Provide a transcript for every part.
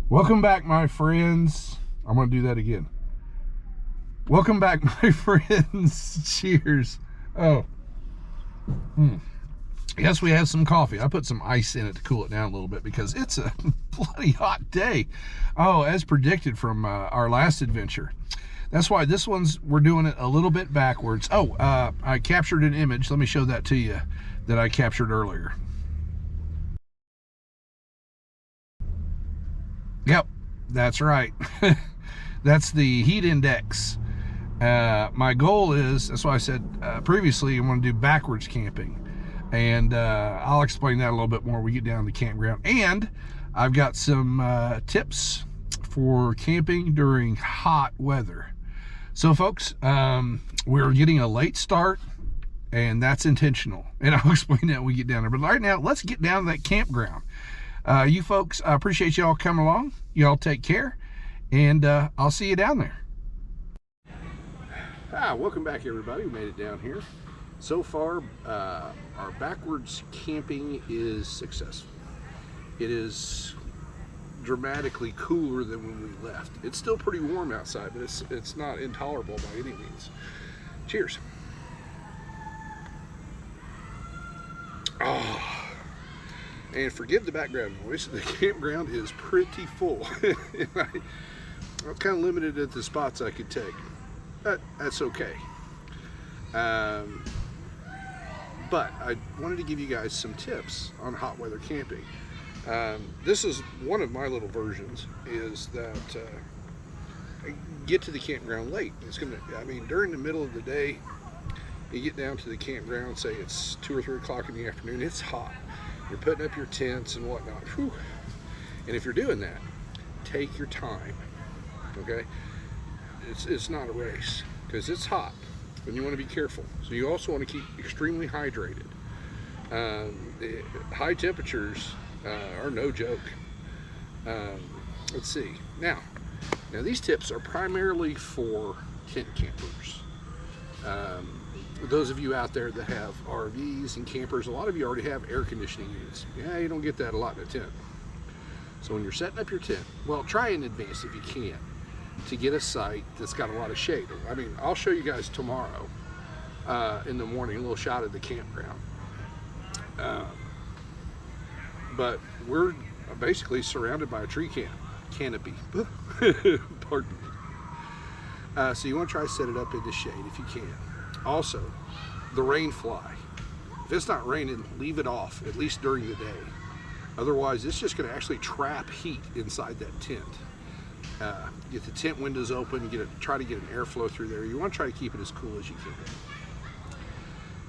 Welcome back, my friends. I'm going to do that again. Welcome back, my friends. Cheers. Oh. Yes, we had some coffee. I put some ice in it to cool it down a little bit because it's a bloody hot day. Oh, as predicted from our last adventure. That's why this one's, we're doing it a little bit backwards. Oh, I captured an image. Let me show that to you that I captured earlier. Yep, that's right. That's the heat index. My goal is, that's why I said previously, I want to do backwards camping. And I'll explain that a little bit more when we get down to the campground. And I've got some tips for camping during hot weather. So folks, we're getting a late start, and that's intentional. And I'll explain that when we get down there. But right now, let's get down to that campground. You folks, I appreciate y'all coming along. Y'all take care, and I'll see you down there. Welcome back, everybody. We made it down here. So far, our backwards camping is successful. It is dramatically cooler than when we left. It's still pretty warm outside, but it's not intolerable by any means. Cheers. Oh. And forgive the background noise, the campground is pretty full. I'm kind of limited at the spots I could take. That's okay. But I wanted to give you guys some tips on hot weather camping. This is one of my little versions, is that get to the campground late. During the middle of the day, you get down to the campground, say it's 2 or 3 o'clock in the afternoon, it's hot. You're putting up your tents and whatnot. Whew. And if you're doing that, take your time, okay? It's not a race, because it's hot, and you want to be careful. So you also want to keep extremely hydrated. The high temperatures are no joke. Let's see. Now these tips are primarily for tent campers. Those of you out there that have RVs and campers, a lot of you already have air conditioning units. Yeah, you don't get that a lot in a tent. So when you're setting up your tent, well, try in advance if you can to get a site that's got a lot of shade. I'll show you guys tomorrow in the morning a little shot of the campground. But we're basically surrounded by a tree canopy. Pardon me. So you want to try to set it up in the shade if you can. Also, the rain fly. If it's not raining, leave it off, at least during the day. Otherwise, it's just going to actually trap heat inside that tent. Get the tent windows open, try to get an airflow through there. You want to try to keep it as cool as you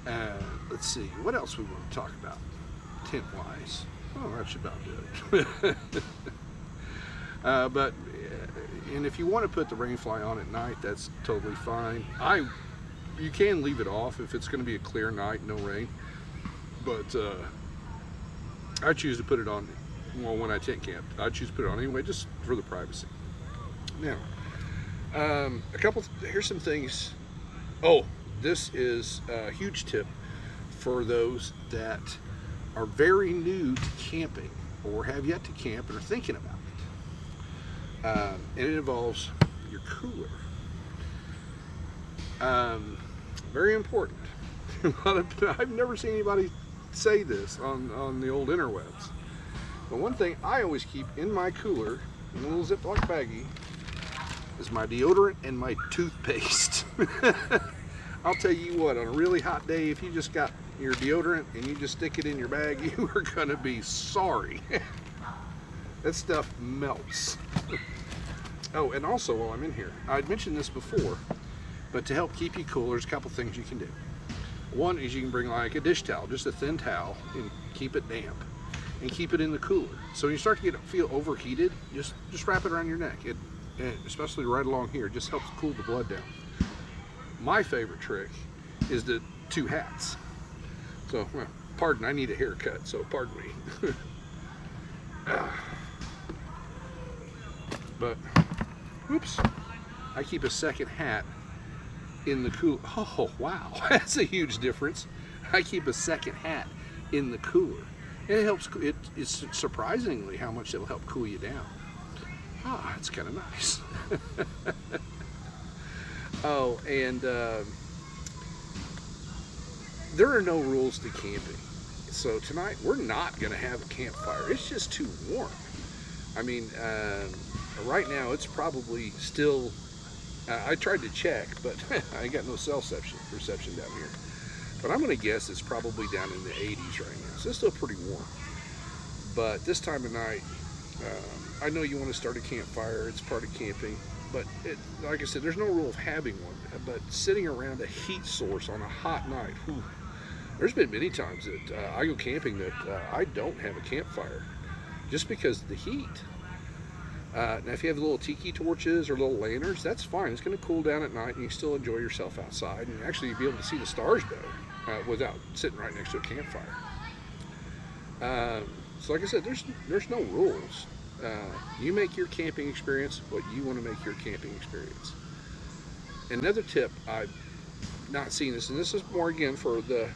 can. Let's see, what else we want to talk about tent-wise? Oh, that should about do it. And if you want to put the rain fly on at night, that's totally fine. You can leave it off if it's going to be a clear night, no rain. But I choose to put it on. Well, when I tent camp, I choose to put it on anyway, just for the privacy. Now, here's some things. Oh, this is a huge tip for those that are very new to camping or have yet to camp and are thinking about it. And it involves your cooler. Very important. I've never seen anybody say this on the old interwebs. But one thing I always keep in my cooler, in a little Ziploc baggie, is my deodorant and my toothpaste. I'll tell you what, on a really hot day, if you just got your deodorant and you just stick it in your bag, you are going to be sorry. That stuff melts. Oh, and also while I'm in here, I'd mentioned this before, but to help keep you cool, there's a couple things you can do. One is you can bring like a dish towel, just a thin towel, and keep it damp. And keep it in the cooler. So when you start to feel overheated, just wrap it around your neck. And especially right along here, it just helps cool the blood down. My favorite trick is the 2 hats. So, well, pardon, I need a haircut, so pardon me. But, whoops, I keep a second hat in the cooler. Oh, wow, that's a huge difference. I keep a second hat in the cooler. It helps. It's surprisingly how much it'll help cool you down. Ah, that's kind of nice. Oh, and there are no rules to camping. So tonight we're not going to have a campfire. It's just too warm. I mean, right now it's probably still, I tried to check, but I ain't got no cell reception down here. But I'm going to guess it's probably down in the 80s right now. So it's still pretty warm. But this time of night, I know you want to start a campfire. It's part of camping. But like I said, there's no rule of having one. But sitting around a heat source on a hot night, whew, there's been many times that I go camping that I don't have a campfire just because of the heat. Now, if you have little tiki torches or little lanterns, that's fine. It's going to cool down at night, and you still enjoy yourself outside, and actually you'll be able to see the stars better without sitting right next to a campfire. So, like I said, there's no rules. You make your camping experience what you want to make your camping experience. Another tip, I've not seen this, and this is more again for the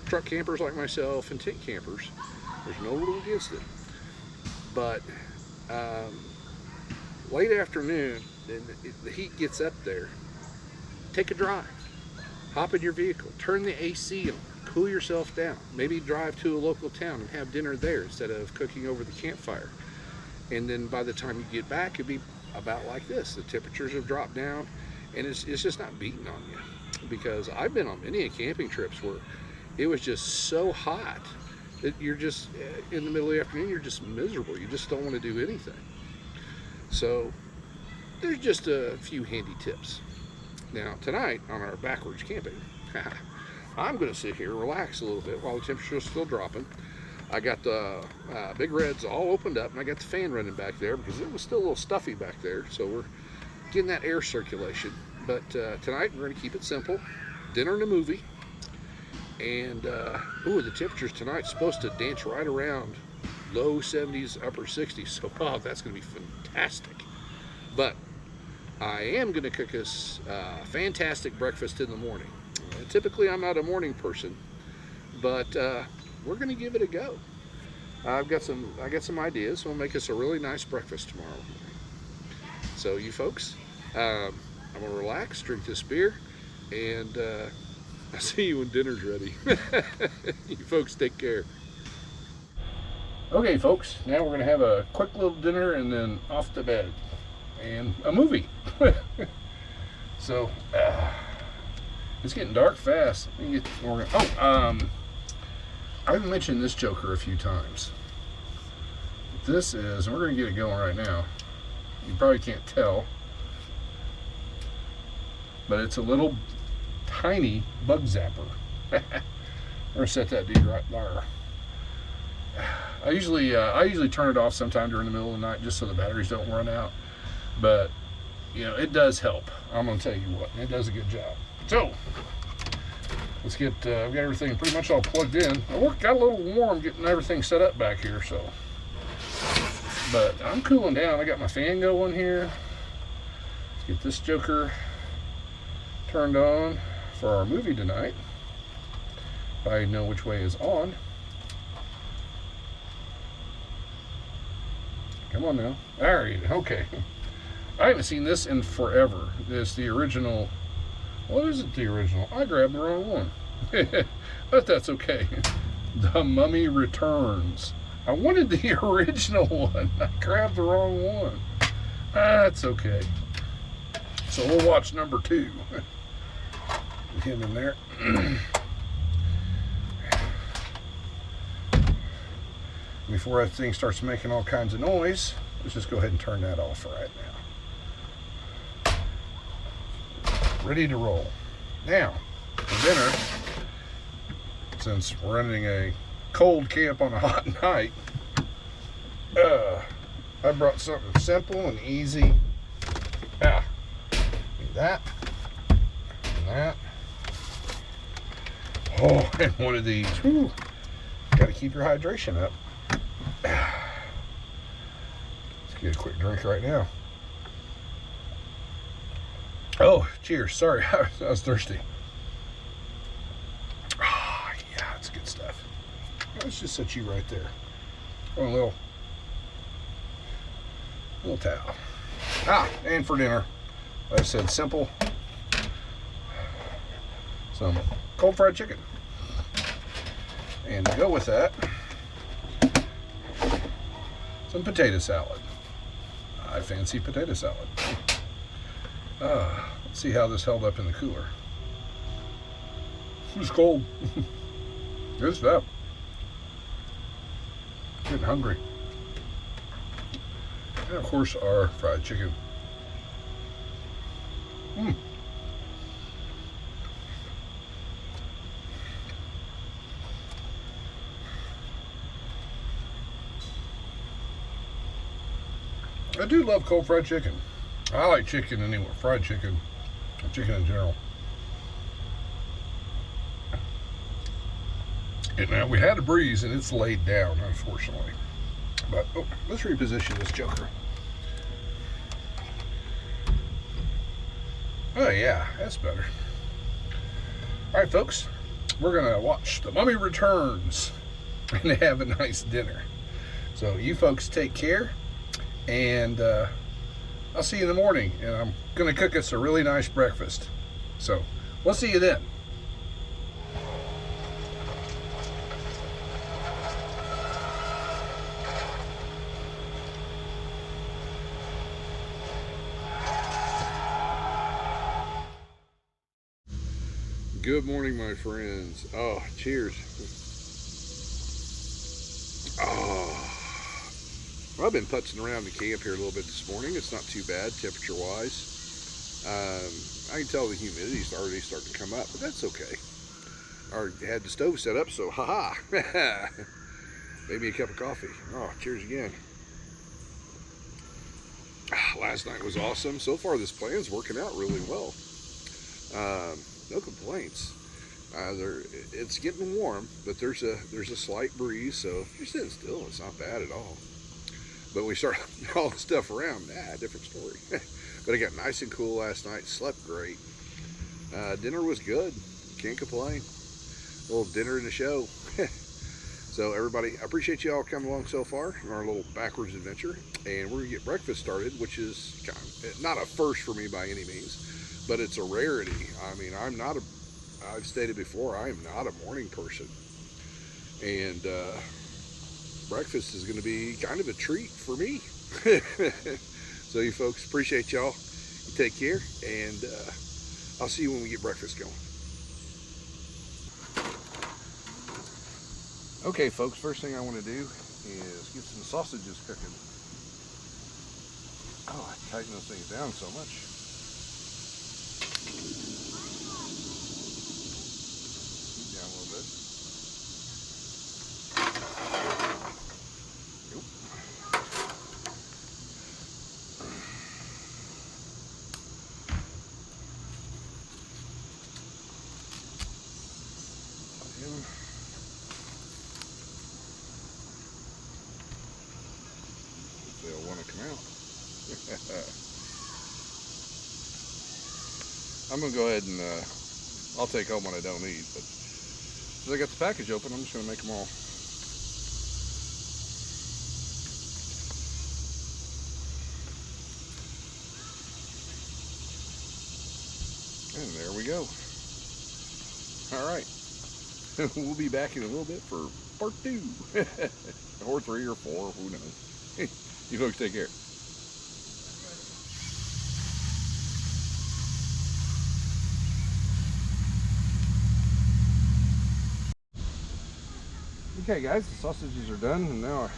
truck campers like myself and tent campers. There's no rule against it. But late afternoon, and the heat gets up there, take a drive. Hop in your vehicle, turn the AC on, cool yourself down. Maybe drive to a local town and have dinner there instead of cooking over the campfire. And then by the time you get back, it'll be about like this. The temperatures have dropped down, and it's just not beating on you. Because I've been on many camping trips where it was just so hot that you're just, in the middle of the afternoon, you're just miserable. You just don't want to do anything. So there's just a few handy tips. Now tonight on our backwards camping, I'm going to sit here and relax a little bit while the temperature is still dropping. I got the big reds all opened up, and I got the fan running back there because it was still a little stuffy back there. So we're getting that air circulation. But tonight we're going to keep it simple. Dinner and a movie. And ooh, the temperatures tonight's supposed to dance right around low 70s, upper 60s. So wow, that's going to be fantastic. But I am going to cook us a fantastic breakfast in the morning. Typically, I'm not a morning person, but we're going to give it a go. I got some ideas. We'll make us a really nice breakfast tomorrow morning. So you folks, I'm going to relax, drink this beer, and I'll see you when dinner's ready. You folks take care. Okay, folks, now we're going to have a quick little dinner and then off to bed. And a movie. So, it's getting dark fast. I've mentioned this joker a few times. This is, and we're going to get it going right now. You probably can't tell, but it's a little tiny bug zapper. We're gonna set that dude right there. I usually turn it off sometime during the middle of the night just so the batteries don't run out. But you know, it does help. I'm gonna tell you what, it does a good job. So let's get. I've got everything pretty much all plugged in. Got a little warm getting everything set up back here, so. But I'm cooling down. I got my fan going here. Let's get this joker turned on for our movie tonight. If I know which way is on. Come on now. There you go. Okay. I haven't seen this in forever. It's the original. What is it, the original? I grabbed the wrong one. But that's okay. The Mummy Returns. I wanted the original one. I grabbed the wrong one. That's okay. So we'll watch number 2. Get him in there. Before that thing starts making all kinds of noise, let's just go ahead and turn that off right now. Ready to roll. Now, for dinner, since we're running a cold camp on a hot night, I brought something simple and easy. Do that and that. Oh, and one of these. Whew. Got to keep your hydration up. Let's get a quick drink right now. Oh, cheers. Sorry, I was thirsty. Oh, yeah, that's good stuff. Let's just set you right there. Oh, a Little towel. Ah, and for dinner, I said simple. Some cold fried chicken. And to go with that, some potato salad. I fancy potato salad. Let's see how this held up in the cooler. It's cold. Good stuff. Getting hungry. And of course our fried chicken. I do love cold fried chicken. I like chicken anyway, fried chicken, chicken in general. And now we had a breeze and it's laid down, unfortunately. But let's reposition this joker. Oh yeah, that's better. All right, folks, we're gonna watch The Mummy Returns and have a nice dinner. So you folks take care, and I'll see you in the morning, and I'm gonna cook us a really nice breakfast. So we'll see you then. Good morning, my friends. Oh, cheers. Oh, well, I've been putzing around the camp here a little bit this morning. It's not too bad temperature-wise. I can tell the humidity's already starting to come up, but that's okay. I already had the stove set up, so haha. Made me a cup of coffee. Oh, cheers again. Last night was awesome. So far, this plan's working out really well. No complaints. It's getting warm, but there's a slight breeze, so if you're sitting still, it's not bad at all. But we start all the stuff around, different story. But I got nice and cool last night, slept great. Dinner was good, can't complain. A little dinner and a show. So everybody, I appreciate you all coming along so far in our little backwards adventure. And we're gonna get breakfast started, which is kind of, not a first for me by any means, but it's a rarity. I mean, I've stated before, I am not a morning person. And breakfast is going to be kind of a treat for me. So you folks, appreciate y'all. You take care, and I'll see you when we get breakfast going. Okay, folks, first thing I want to do is get some sausages cooking. Oh, I tighten those things down so much. Down a little bit. Yep. They'll want to come out. I'm gonna go ahead and I'll take home what I don't eat, but since I got the package open, I'm just gonna make them all. And there we go. All right. We'll be back in a little bit for part 2. Or 3 or 4, who knows. You folks take care. Okay guys, the sausages are done, and now I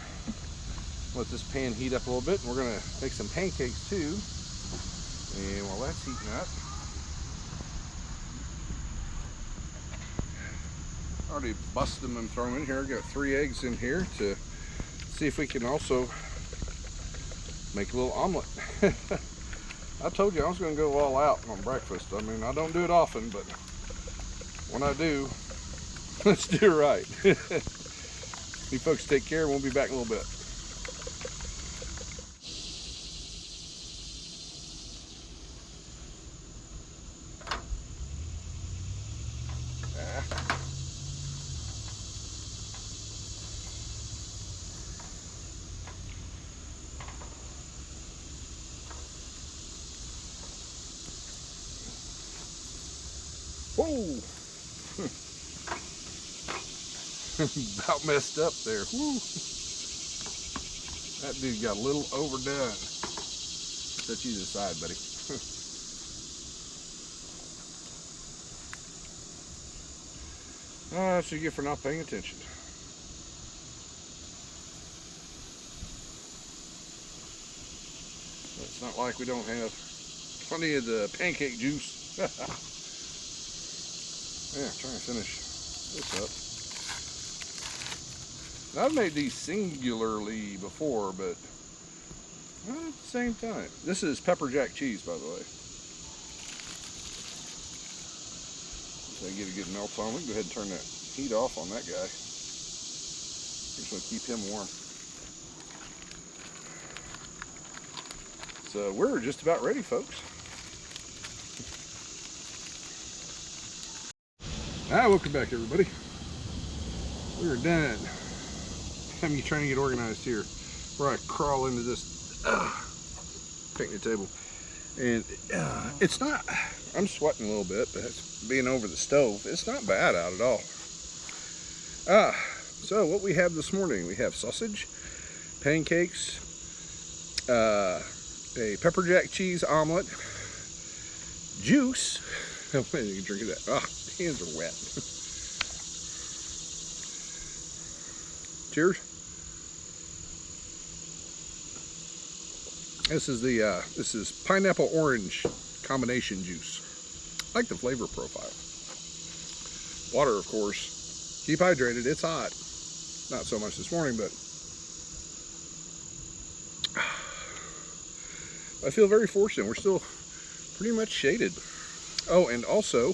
let this pan heat up a little bit, and we're gonna make some pancakes too. And while that's heating up, I already busted them and thrown them in here. I got 3 eggs in here to see if we can also make a little omelet. I told you I was gonna go all out on breakfast. I mean, I don't do it often, but when I do, let's do it right. You folks take care, and we'll be back in a little bit. Whoa! About messed up there. Woo! That dude got a little overdone. Set you to the side, buddy. That's what you get for not paying attention. It's not like we don't have plenty of the pancake juice. Yeah, trying to finish this up. Now, I've made these singularly before, but not at the same time. This is pepper jack cheese, by the way. So I get a good melt on. We can go ahead and turn that heat off on that guy. Just want to keep him warm. So we're just about ready, folks. Welcome back, everybody. We're done. I'm trying to get organized here, where I crawl into this picnic table, and it's not. I'm sweating a little bit, but it's being over the stove. It's not bad out at all. So what we have this morning, we have sausage, pancakes, a pepper jack cheese omelet, juice. You can drink that. Hands are wet. Cheers. This is pineapple orange combination juice. I like the flavor profile. Water, of course. Keep hydrated. It's hot. Not so much this morning, but I feel very fortunate. We're still pretty much shaded. Oh, and also,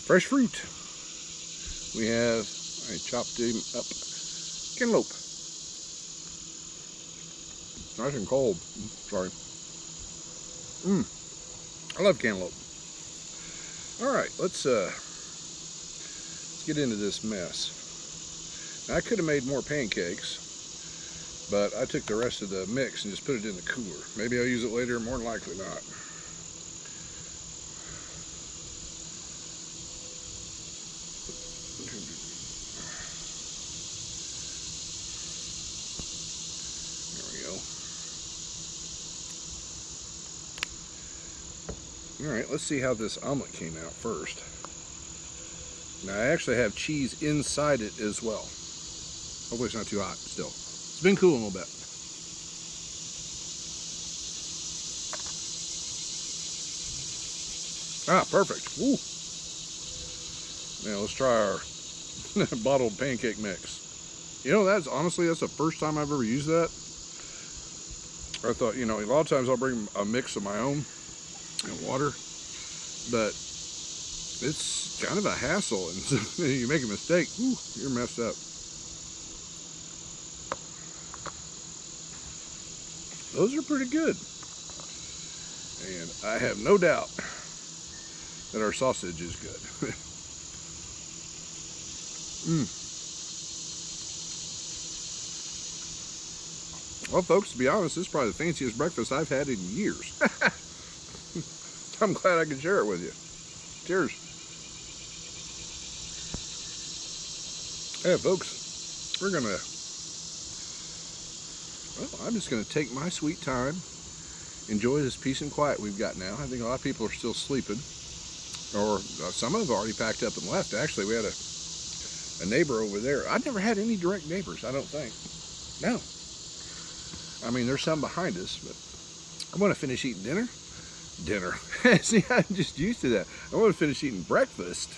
fresh fruit. We have, I chopped him up, cantaloupe. Nice and cold. Sorry. I love cantaloupe. All right, let's get into this mess. Now, I could have made more pancakes, but I took the rest of the mix and just put it in the cooler. Maybe I'll use it later, more than likely not. Alright, let's see how this omelet came out first. Now, I actually have cheese inside it as well. Hopefully it's not too hot still. It's been cooling a little bit. Perfect. Woo. Now, let's try our bottled pancake mix. You know, that's the first time I've ever used that. I thought, a lot of times I'll bring a mix of my own and water, but it's kind of a hassle, and you make a mistake, you're messed up. Those are pretty good, and I have no doubt that our sausage is good. Well, folks, to be honest, this is probably the fanciest breakfast I've had in years. I'm glad I could share it with you. Cheers. Hey, folks, I'm just gonna take my sweet time, enjoy this peace and quiet we've got now. I think a lot of people are still sleeping, or some of them have already packed up and left. Actually, we had a neighbor over there. I've never had any direct neighbors, I don't think. No. I mean, there's some behind us, but I'm gonna finish eating dinner. See, I'm just used to that. I want to finish eating breakfast.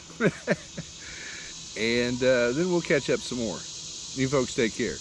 And then we'll catch up some more. You folks take care.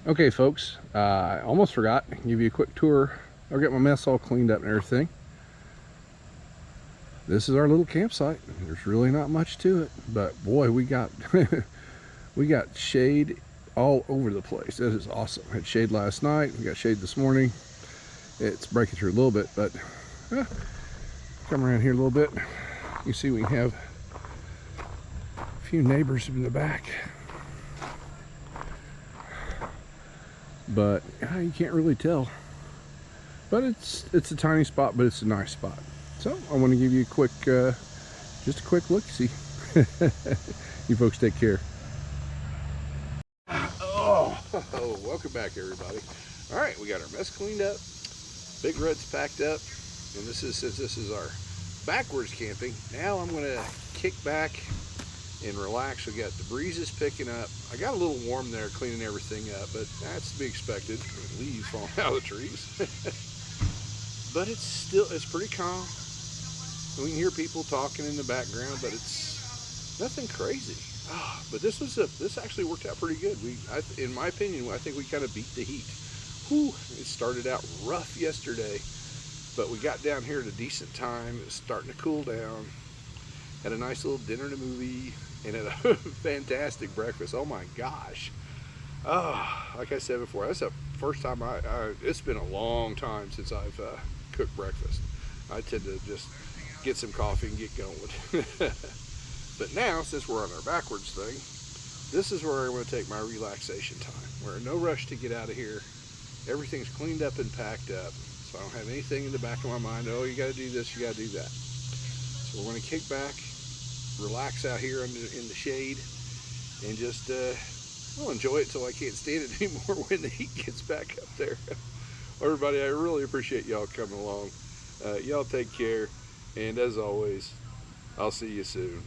Okay, folks, I almost forgot. Give you a quick tour. I've got my mess all cleaned up and everything. This is our little campsite. There's really not much to it, but boy, we got we got shade all over the place. That is awesome. Had shade last night. We got shade this morning. It's breaking through a little bit, but come around here a little bit. You see we have a few neighbors in the back, but you can't really tell. But it's a tiny spot, but it's a nice spot. So I want to give you a quick, just a quick look-see. You folks take care. Oh, welcome back, everybody. All right, we got our mess cleaned up, Big Red's packed up, and since this is our backwards camping, now I'm gonna kick back and relax. We got the breezes picking up. I got a little warm there cleaning everything up, but that's to be expected. Leaves falling out of the trees. But it's pretty calm. We can hear people talking in the background, but it's nothing crazy. But this actually worked out pretty good. In my opinion, I think we kind of beat the heat. Whew, it started out rough yesterday, but we got down here at a decent time. It was starting to cool down. Had a nice little dinner and a movie, and had a fantastic breakfast. Oh my gosh. Like I said before, that's the first time it's been a long time since I've cooked breakfast. I tend to just get some coffee and get going. But now, since we're on our backwards thing, this is where I want to take my relaxation time. We're in no rush to get out of here. Everything's cleaned up and packed up, so I don't have anything in the back of my mind, oh, you got to do this, you got to do that. So we're going to kick back, relax out here in the shade, and just I'll enjoy it till I can't stand it anymore when the heat gets back up there. Everybody, I really appreciate y'all coming along. Y'all take care, and as always, I'll see you soon.